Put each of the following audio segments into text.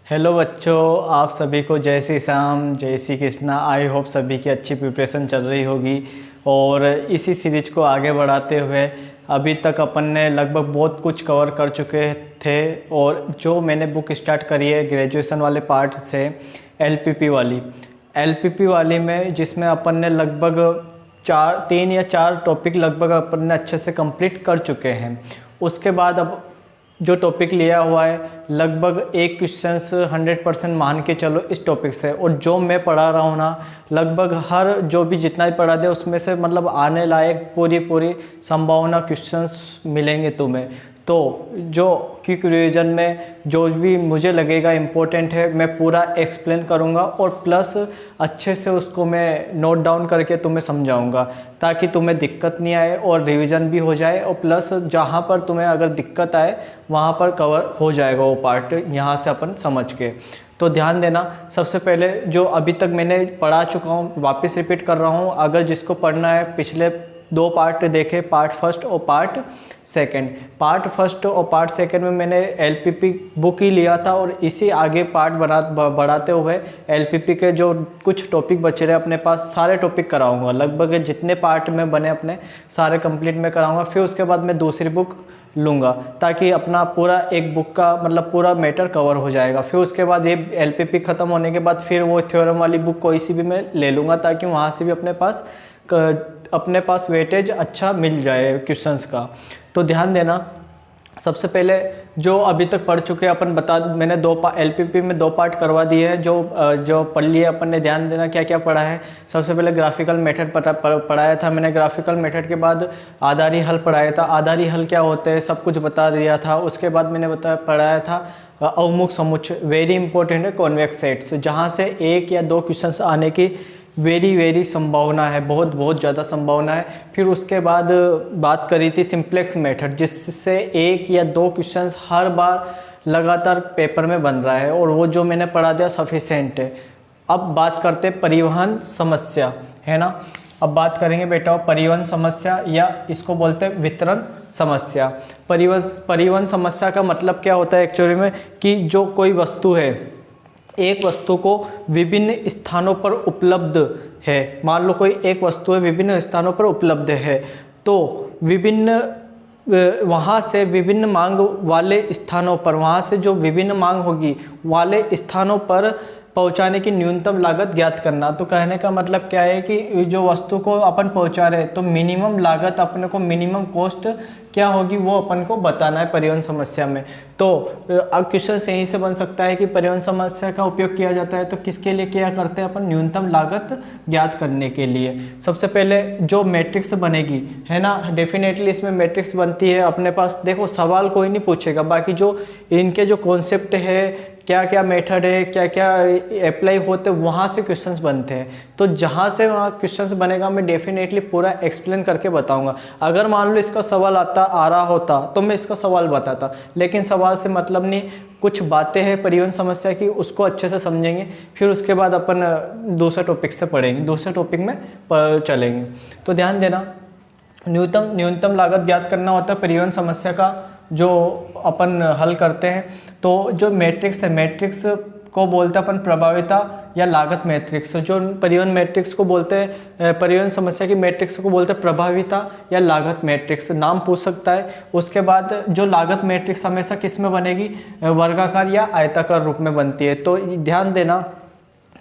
Hello बच्चों, आप सभी को जय श्री श्याम, जय श्री कृष्णा। आई होप सभी की अच्छी प्रिपरेशन चल रही होगी। और इसी सीरीज को आगे बढ़ाते हुए अभी तक अपन ने लगभग बहुत कुछ कवर कर चुके थे। और जो मैंने बुक स्टार्ट करी है ग्रेजुएशन वाले पार्ट से, एलपीपी वाली में, जिसमें अपन ने लगभग 3 या 4 टॉपिक लगभग अपन ने अच्छे से कंप्लीट कर चुके हैं। उसके बाद अब जो टॉपिक लिया हुआ है लगभग एक क्वेश्चंस 100% मान के चलो इस टॉपिक से। और जो मैं पढ़ा रहा हूँ ना, लगभग हर जो भी जितना भी पढ़ा दे उसमें से मतलब आने लायक पूरी संभावना क्वेश्चंस मिलेंगे तुम्हें। तो जो क्विक रिवीजन में जो भी मुझे लगेगा इम्पोर्टेंट है मैं पूरा एक्सप्लेन करूँगा और प्लस अच्छे से उसको मैं नोट डाउन करके तुम्हें समझाऊँगा, ताकि तुम्हें दिक्कत नहीं आए और रिवीजन भी हो जाए। और प्लस जहाँ पर तुम्हें अगर दिक्कत आए वहाँ पर कवर हो जाएगा वो पार्ट यहाँ से अपन समझ के। तो ध्यान देना, सबसे पहले जो अभी तक मैंने पढ़ा चुका हूँ वापस रिपीट कर रहा हूँ। अगर जिसको पढ़ना है पिछले 2 पार्ट देखे, पार्ट फर्स्ट और पार्ट सेकंड। पार्ट फर्स्ट और पार्ट सेकंड में मैंने एलपीपी बुक ही लिया था और इसी आगे पार्ट बढ़ाते हुए एलपीपी के जो कुछ टॉपिक बचे रहे अपने पास सारे टॉपिक कराऊंगा। लगभग जितने पार्ट में बने अपने सारे कंप्लीट में कराऊंगा। फिर उसके बाद मैं दूसरी बुक लूँगा ताकि अपना पूरा एक बुक का मतलब पूरा मैटर कवर हो जाएगा। फिर उसके बाद ये एलपीपी ख़त्म होने के बाद फिर वो थ्योरम वाली बुक कोई सी भी मैं ले लूँगा, ताकि वहाँ से भी अपने पास वेटेज अच्छा मिल जाए क्वेश्चंस का। तो ध्यान देना, सबसे पहले जो अभी तक पढ़ चुके अपन मैंने एलपीपी में 2 पार्ट करवा दिए हैं। जो पढ़ लिए अपन ने, ध्यान देना क्या क्या पढ़ा है। सबसे पहले ग्राफिकल मेथड पढ़ाया था मैंने। ग्राफिकल मेथड के बाद आधारी हल पढ़ाया था। आधारी हल क्या होते हैं सब कुछ बता दिया था। उसके बाद मैंने पढ़ाया था अवमुख समुच्चय, वेरी इंपॉर्टेंट है, कॉन्वेक्स सेट्स, जहाँ से 1 या 2 क्वेश्चन आने की वेरी संभावना है, बहुत ज़्यादा संभावना है। फिर उसके बाद बात करी थी सिंप्लेक्स मेथड, जिससे 1 या 2 क्वेश्चंस हर बार लगातार पेपर में बन रहा है और वो जो मैंने पढ़ा दिया सफिशेंट है। अब बात करते हैं परिवहन समस्या, है ना। अब बात करेंगे बेटा परिवहन समस्या, या इसको बोलते हैं वितरण समस्या। परिवहन समस्या का मतलब क्या होता है एक्चुअली में, कि जो कोई वस्तु है, एक वस्तु को विभिन्न स्थानों पर उपलब्ध है। मान लो कोई एक वस्तु है विभिन्न स्थानों पर उपलब्ध है, तो वहाँ से विभिन्न मांग वाले स्थानों पर, वहाँ से जो विभिन्न मांग होगी वाले स्थानों पर पहुँचाने की न्यूनतम लागत ज्ञात करना। तो कहने का मतलब क्या है कि जो वस्तु को अपन पहुँचा रहे हैं तो मिनिमम लागत अपने को, मिनिमम कॉस्ट क्या होगी वो अपन को बताना है परिवहन समस्या में। तो अब क्वेश्चन यहीं से बन सकता है कि परिवहन समस्या का उपयोग किया जाता है तो किसके लिए किया करते हैं अपन, न्यूनतम लागत ज्ञात करने के लिए। सबसे पहले जो मैट्रिक्स बनेगी, है ना, डेफिनेटली इसमें मैट्रिक्स बनती है अपने पास। देखो सवाल कोई नहीं पूछेगा, बाकी जो इनके जो कॉन्सेप्ट है, क्या क्या मेथड है, क्या क्या अप्लाई होते, वहाँ से क्वेश्चंस बनते हैं। तो जहाँ से वहाँ क्वेश्चंस बनेगा मैं डेफिनेटली पूरा एक्सप्लेन करके बताऊंगा। अगर मान लो इसका सवाल आ रहा होता तो मैं इसका सवाल बताता, लेकिन सवाल से मतलब नहीं, कुछ बातें हैं परिवहन समस्या की, उसको अच्छे से समझेंगे। फिर उसके बाद अपन दूसरे टॉपिक से पढ़ेंगे, दूसरे टॉपिक में चलेंगे। तो ध्यान देना, न्यूनतम लागत ज्ञात करना होता है परिवहन समस्या का जो अपन हल करते हैं। तो जो मैट्रिक्स है, मैट्रिक्स को बोलते हैं अपन प्रभाविता या लागत मैट्रिक्स। जो परिवहन मैट्रिक्स को बोलते हैं, परिवहन समस्या की मैट्रिक्स को बोलते हैं प्रभाविता या लागत मैट्रिक्स, नाम पूछ सकता है। उसके बाद जो लागत मैट्रिक्स हमेशा किस में बनेगी, वर्गाकार या आयताकार रूप में बनती है। तो ध्यान देना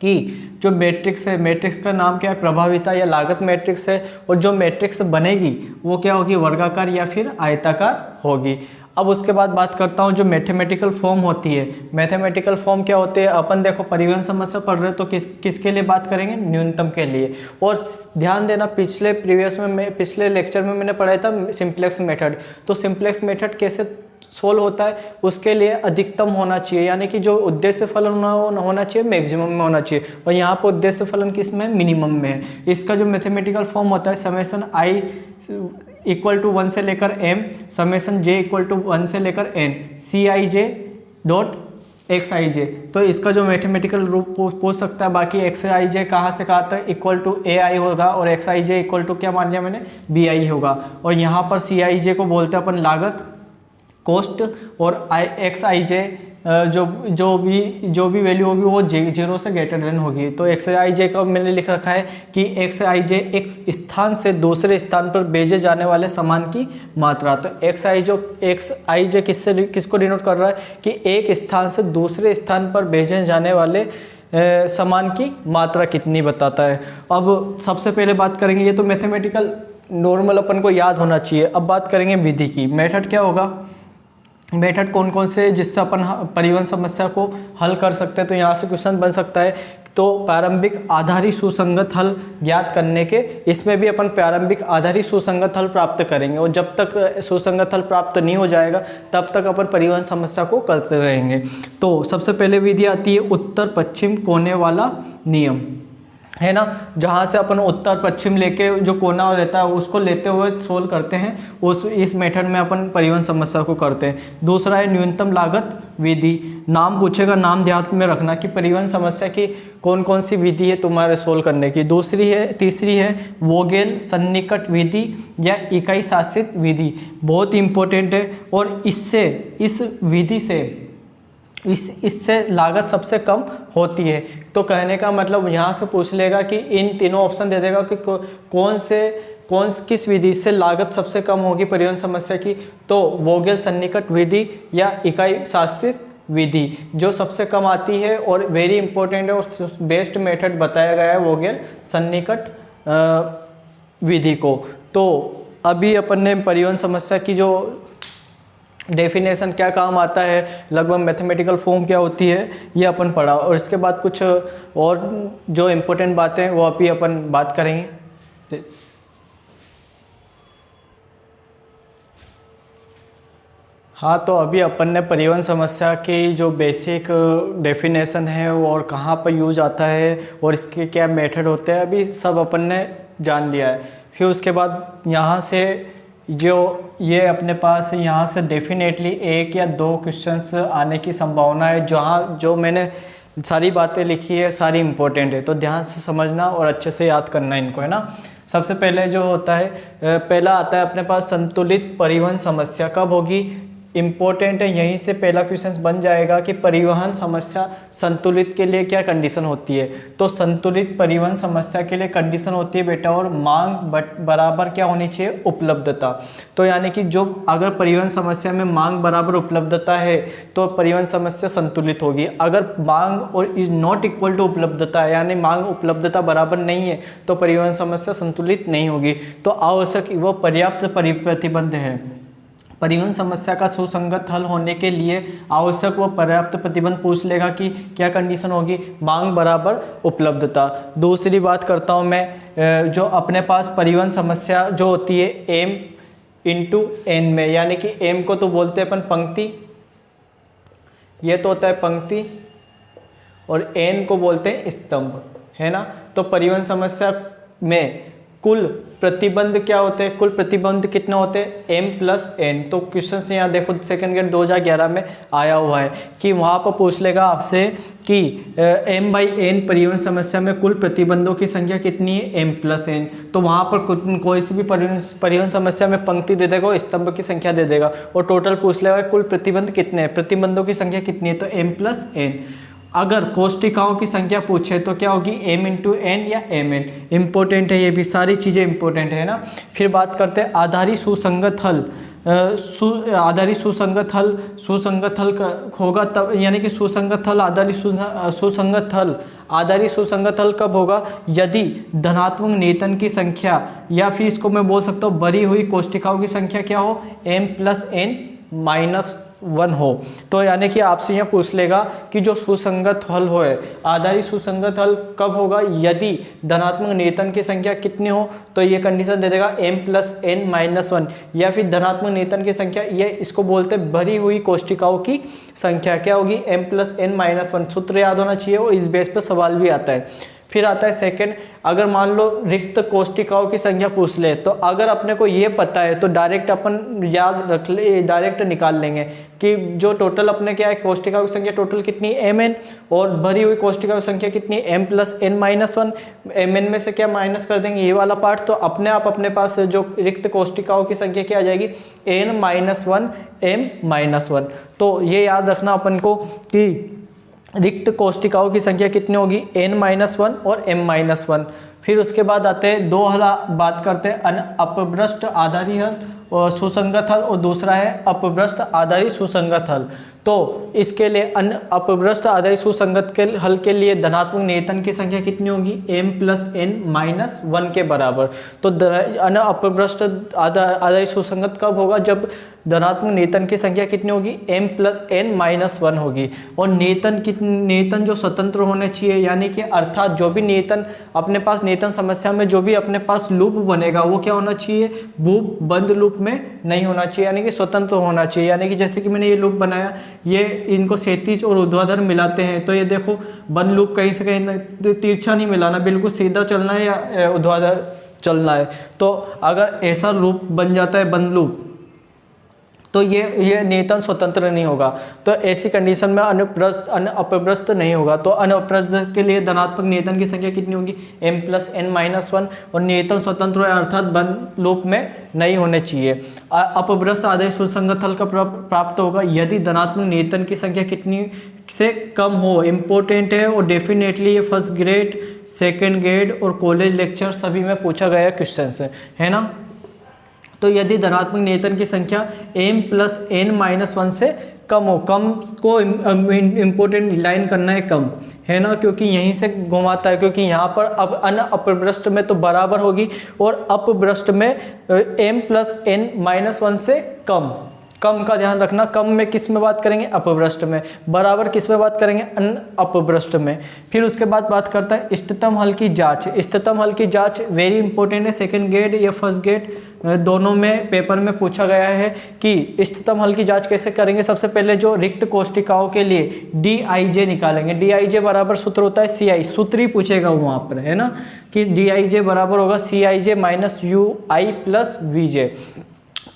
कि जो मैट्रिक्स है, मैट्रिक्स का नाम क्या है, प्रभाविता या लागत मैट्रिक्स है। और जो मैट्रिक्स बनेगी वो क्या होगी, वर्गाकार या फिर आयताकार होगी। अब उसके बाद बात करता हूँ जो मैथमेटिकल फॉर्म होती है। मैथमेटिकल फॉर्म क्या होते हैं, अपन देखो परिवहन समस्या पढ़ रहे हैं तो किसके लिए बात करेंगे, न्यूनतम के लिए। और ध्यान देना, पिछले लेक्चर में मैंने पढ़ाया था सिंप्लेक्स मेथड। तो सिंप्लेक्स मेथड कैसे सोल्व होता है, उसके लिए अधिकतम होना चाहिए, यानी कि जो उद्देश्य फलन होना चाहिए मैक्सिमम में होना चाहिए। और यहाँ पर उद्देश्य फलन किस में है, मिनिमम में है। इसका जो मैथमेटिकल फॉर्म होता है समेशन i = 1 से लेकर m, समेशन j = 1 से लेकर n, Cij डॉट xij। तो इसका जो मैथमेटिकल रूप पूछ सकता है। बाकी xij कहाँ से कहाँ तक इक्वल टू ai होगा और xij इक्वल टू क्या मान लिया मैंने, bi होगा। और यहाँ पर Cij को बोलते हैं अपन लागत, कॉस्ट, और xij जो भी वैल्यू होगी वो जीरो से ग्रेटर देन होगी। तो एक्स आई जे का मैंने लिख रखा है कि एक्स आई जे एक स्थान से दूसरे स्थान पर भेजे जाने वाले सामान की मात्रा। तो एक्स आई जे किसको डिनोट कर रहा है कि एक स्थान से दूसरे स्थान पर भेजे जाने वाले सामान की मात्रा कितनी बताता है। अब सबसे पहले बात करेंगे, ये तो मैथमेटिकल नॉर्मल अपन को याद होना चाहिए। अब बात करेंगे विधि की। मेथड क्या होगा, मेथड कौन कौन से जिससे अपन परिवहन समस्या को हल कर सकते हैं। तो यहाँ से क्वेश्चन बन सकता है, तो प्रारंभिक आधारित सुसंगत हल ज्ञात करने के, इसमें भी अपन प्रारंभिक आधारित सुसंगत हल प्राप्त करेंगे और जब तक सुसंगत हल प्राप्त नहीं हो जाएगा तब तक अपन परिवहन समस्या को करते रहेंगे। तो सबसे पहले विधि आती है उत्तर पश्चिम कोने वाला नियम, है ना, जहाँ से अपन उत्तर पश्चिम लेके जो कोना रहता है उसको लेते हुए सोल्व करते हैं, इस मेथड में अपन परिवहन समस्या को करते हैं। दूसरा है न्यूनतम लागत विधि। नाम पूछेगा, नाम ध्यान में रखना कि परिवहन समस्या की कौन कौन सी विधि है तुम्हारे सोल्व करने की। तीसरी है वोगेल सन्निकट विधि या इकाई शासित विधि, बहुत इंपॉर्टेंट है। और इस विधि से इससे लागत सबसे कम होती है। तो कहने का मतलब यहाँ से पूछ लेगा कि इन तीनों ऑप्शन दे देगा कि किस विधि से लागत सबसे कम होगी परिवहन समस्या की। तो वोगेल सन्निकट विधि या इकाई शासित विधि जो सबसे कम आती है और वेरी इंपॉर्टेंट है और बेस्ट मेथड बताया गया है वोगेल सन्निकट विधि को। तो अभी अपन ने परिवहन समस्या की जो डेफिनेशन क्या काम आता है, लगभग मैथमेटिकल फॉर्म क्या होती है, ये अपन पढ़ा। और इसके बाद कुछ और जो इम्पोर्टेंट बातें वो अभी अपन बात करेंगे। हाँ, तो अभी अपन ने परिवहन समस्या की जो बेसिक डेफिनेशन है और कहाँ पर यूज आता है और इसके क्या मेथड होते हैं अभी सब अपन ने जान लिया है। फिर उसके बाद यहाँ से जो ये अपने पास यहाँ से डेफिनेटली एक या दो क्वेश्चंस आने की संभावना है। जो मैंने सारी बातें लिखी है सारी इम्पोर्टेंट है, तो ध्यान से समझना और अच्छे से याद करना इनको, है ना। सबसे पहले जो होता है, पहला आता है अपने पास संतुलित परिवहन समस्या कब होगी, इम्पोर्टेंट है। यहीं से पहला क्वेश्चन बन जाएगा कि परिवहन समस्या संतुलित के लिए क्या कंडीशन होती है। तो संतुलित परिवहन समस्या के लिए कंडीशन होती है बेटा, और मांग बराबर क्या होनी चाहिए, उपलब्धता। तो यानी कि जो अगर परिवहन समस्या में मांग बराबर उपलब्धता है तो परिवहन समस्या संतुलित होगी। अगर मांग और इज नॉट इक्वल टू उपलब्धता है, यानी मांग उपलब्धता बराबर नहीं है, तो परिवहन समस्या संतुलित नहीं होगी। तो आवश्यक व पर्याप्त प्रतिबंध है। परिवहन समस्या का सुसंगत हल होने के लिए आवश्यक व पर्याप्त प्रतिबंध पूछ लेगा कि क्या कंडीशन होगी, मांग बराबर उपलब्धता। दूसरी बात करता हूँ मैं, जो अपने पास परिवहन समस्या जो होती है m इंटू एन में, यानी कि m को तो बोलते हैं अपन पंक्ति, ये तो होता है पंक्ति, और n को बोलते हैं स्तंभ, है ना। तो परिवहन समस्या में कुल प्रतिबंध क्या होते हैं, कुल प्रतिबंध कितने होते हैं, m प्लस n। तो क्वेश्चन से यहाँ देखो सेकंड ग्रेड 2011 में आया हुआ है कि वहाँ पर पूछ लेगा आपसे कि m/n परिवहन समस्या में कुल प्रतिबंधों की संख्या कितनी है, m प्लस n। तो वहाँ पर कोई सी भी परिवहन समस्या में पंक्ति दे देगा और स्तंभ की संख्या दे देगा, और टोटल पूछ लेगा कुल प्रतिबंध कितने हैं, प्रतिबंधों की संख्या कितनी है, तो m प्लस n। अगर कोष्टिकाओं की संख्या पूछे तो क्या होगी, m इंटू एन या mn। इम्पोर्टेंट है, ये भी सारी चीज़ें इंपॉर्टेंट है ना। फिर बात करते हैं आधारित सुसंगत हल। आधारित सुसंगत हल होगा तब, यानी कि सुसंगत हल आधारित सुसंगत हल कब होगा, यदि धनात्मक नियतन की संख्या या फिर इसको मैं बोल सकता हूँ भरी हुई कोष्टिकाओं की संख्या क्या हो, m प्लस n माइनस 1 हो। तो यानी कि आपसे यह पूछ लेगा कि जो सुसंगत हल हो, आधारित सुसंगत हल कब होगा, यदि धनात्मक नियतन की संख्या कितनी हो, तो ये कंडीशन दे देगा m प्लस n माइनस 1, या फिर धनात्मक नियतन की संख्या, ये इसको बोलते हैं भरी हुई कोष्टिकाओं की संख्या क्या होगी, m प्लस n माइनस 1। सूत्र याद होना चाहिए और इस बेस पर सवाल भी आता है। फिर आता है सेकंड, अगर मान लो रिक्त कोष्टिकाओं की संख्या पूछ ले, तो अगर अपने को ये पता है तो डायरेक्ट अपन याद रख ले, डायरेक्ट निकाल लेंगे कि जो टोटल अपने क्या है, कोष्टिकाओं की संख्या टोटल कितनी mn, और भरी हुई कोष्टिकाओं की संख्या कितनी m + n-1। mn में से क्या माइनस कर देंगे ये वाला पार्ट, तो अपने आप अपने पास जो रिक्त कोष्टिकाओं की संख्या क्या आ जाएगी, n-1 m-1। तो ये याद रखना अपन को कि रिक्त कोष्टिकाओं की संख्या कितनी होगी, n-1 और m-1। फिर उसके बाद आते हैं दो हल, बात करते हैं अपभ्रष्ट आधारी हल और सुसंगत हल, और दूसरा है अपभ्रष्ट आधारी सुसंगत हल। तो इसके लिए अपभ्रष्ट आधारी सुसंगत के हल के लिए धनात्मक नियतन की संख्या कितनी होगी, m + n-1 के बराबर। तो अपभ्रष्ट आधारी सुसंगत कब होगा, जब धनात्मक नियतन की संख्या कितनी होगी, m + n-1 होगी। और नियतन जो स्वतंत्र होने चाहिए, यानी कि अर्थात जो भी नियतन अपने पास, नियतन समस्या में जो भी अपने पास लूप बनेगा वो क्या होना चाहिए, बंद लूप में नहीं होना चाहिए, यानी कि स्वतंत्र होना चाहिए। यानी कि जैसे कि मैंने ये लूप बनाया, ये इनको क्षैतिज और ऊर्ध्वाधर मिलाते हैं, तो ये देखो बंद लूप कहीं से कहीं तिरछा नहीं मिलाना, बिल्कुल सीधा चलना है या ऊर्ध्वाधर चलना है। तो अगर ऐसा लूप बन जाता है बंद लूप, तो ये नियतन स्वतंत्र नहीं होगा। तो ऐसी कंडीशन में अपभ्रष्ट नहीं होगा। तो अपभ्रष्ट के लिए धनात्मक नियतन की संख्या कितनी होगी, m + n-1, और नियतन स्वतंत्र है अर्थात बंद लूप में नहीं होने चाहिए। अपभ्रष्ट आधारी सुसंगत हल का प्राप्त होगा यदि धनात्मक नियतन की संख्या कितनी से कम हो। इम्पोर्टेंट है और डेफिनेटली ये फर्स्ट ग्रेड, सेकेंड ग्रेड और कॉलेज लेक्चर सभी में पूछा गया क्वेश्चन है ना। तो यदि धनात्मक नियतन की संख्या m + n-1 से कम हो, कम को इम्पोर्टेंट लाइन करना है कम, है ना, क्योंकि यहीं से घुमाता है, क्योंकि यहाँ पर अब अपभ्रष्ट में तो बराबर होगी और अपभ्रष्ट में m + n-1 से कम का ध्यान रखना। कम में किस में बात करेंगे, अपभ्रष्ट में, बराबर किस में बात करेंगे, अपभ्रष्ट में। फिर उसके बाद बात करता है इष्टतम हल की जांच। इष्टतम हल की जांच वेरी इंपॉर्टेंट है, सेकंड ग्रेड या फर्स्ट ग्रेड दोनों में पेपर में पूछा गया है कि इष्टतम हल की जांच कैसे करेंगे। सबसे पहले जो रिक्त कोष्टिकाओं के लिए dij निकालेंगे। dij बराबर सूत्र होता है ci, सूत्र ही पूछेगा वहाँ पर, है ना, कि dij बराबर होगा cij - ui + vj।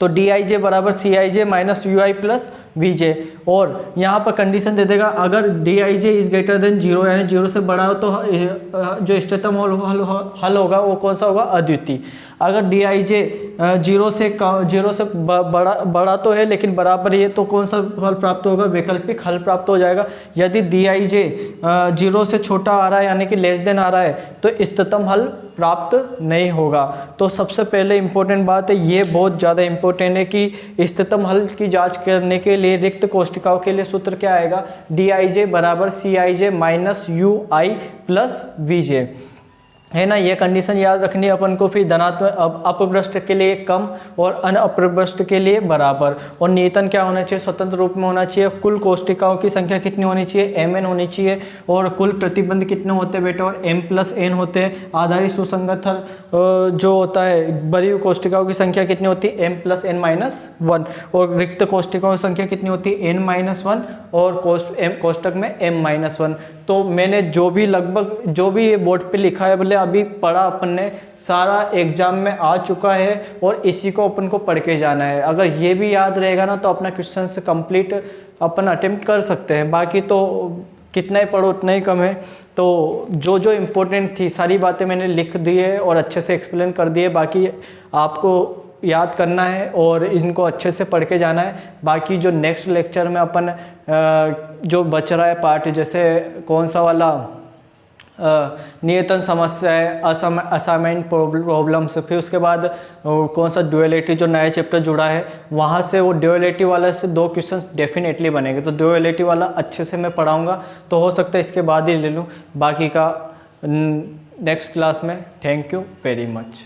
तो dij बराबर cij - ui + vj। और यहाँ पर कंडीशन दे देगा, अगर dij इज ग्रेटर देन 0, यानी 0 से बड़ा हो, तो जो इष्टतम हल होगा वो कौन सा होगा, अद्वितीय। अगर dij 0 से बड़ा तो है लेकिन बराबर ही है, तो कौन सा हल प्राप्त होगा, वैकल्पिक हल प्राप्त हो जाएगा। यदि dij 0 से छोटा आ रहा है, यानी कि लेस देन आ रहा है, तो इष्टतम हल प्राप्त नहीं होगा। तो सबसे पहले इम्पोर्टेंट बात है, ये बहुत ज़्यादा इम्पोर्टेंट है कि इष्टतम हल की जांच करने के लिए रिक्त कोष्टिकाओं के लिए सूत्र क्या आएगा, dij बराबर cij - ui + vj, है ना। ये कंडीशन याद रखनी है अपन को। फिर धनात्मक अपभ्रष्ट के लिए कम और अनअपभ्रष्ट के लिए बराबर। और नियतन क्या होना चाहिए, स्वतंत्र रूप में होना चाहिए। कुल कोष्टिकाओं की संख्या कितनी होनी चाहिए, mn होनी चाहिए। और कुल प्रतिबंध कितने होते हैं बेटा, और m + n होते हैं। आधारित सुसंगत हल जो होता है, बड़ी हुई कोष्टिकाओं की संख्या कितनी होती है, m + n-1। और रिक्त कोष्टिकाओं की संख्या कितनी होती है, n-1, और कोष्टक में m-1। तो मैंने जो भी लगभग जो भी ये बोर्ड पे लिखा है, बोले अभी पढ़ा अपन ने, सारा एग्जाम में आ चुका है और इसी को अपन को पढ़ के जाना है। अगर ये भी याद रहेगा ना, तो अपना क्वेश्चन से कंप्लीट अपन अटेम्प्ट कर सकते हैं। बाकी तो कितना ही पढ़ो उतना ही कम है। तो जो जो इम्पोर्टेंट थी सारी बातें मैंने लिख दी है और अच्छे से एक्सप्लेन कर दिए। बाकी आपको याद करना है और इनको अच्छे से पढ़ के जाना है। बाकी जो नेक्स्ट लेक्चर में अपन जो बच रहा है पार्ट, जैसे कौन सा वाला नियतन समस्या है, असाइनमेंट प्रॉब्लम्स, फिर उसके बाद कौन सा ड्यूअलिटी जो नया चैप्टर जुड़ा है, वहाँ से वो ड्यूअलिटी वाला से 2 क्वेश्चंस डेफिनेटली बनेंगे। तो ड्यूअलिटी वाला अच्छे से मैं पढ़ाऊँगा, तो हो सकता है इसके बाद ही ले लूँ, बाकी का नेक्स्ट क्लास में। Thank you very much.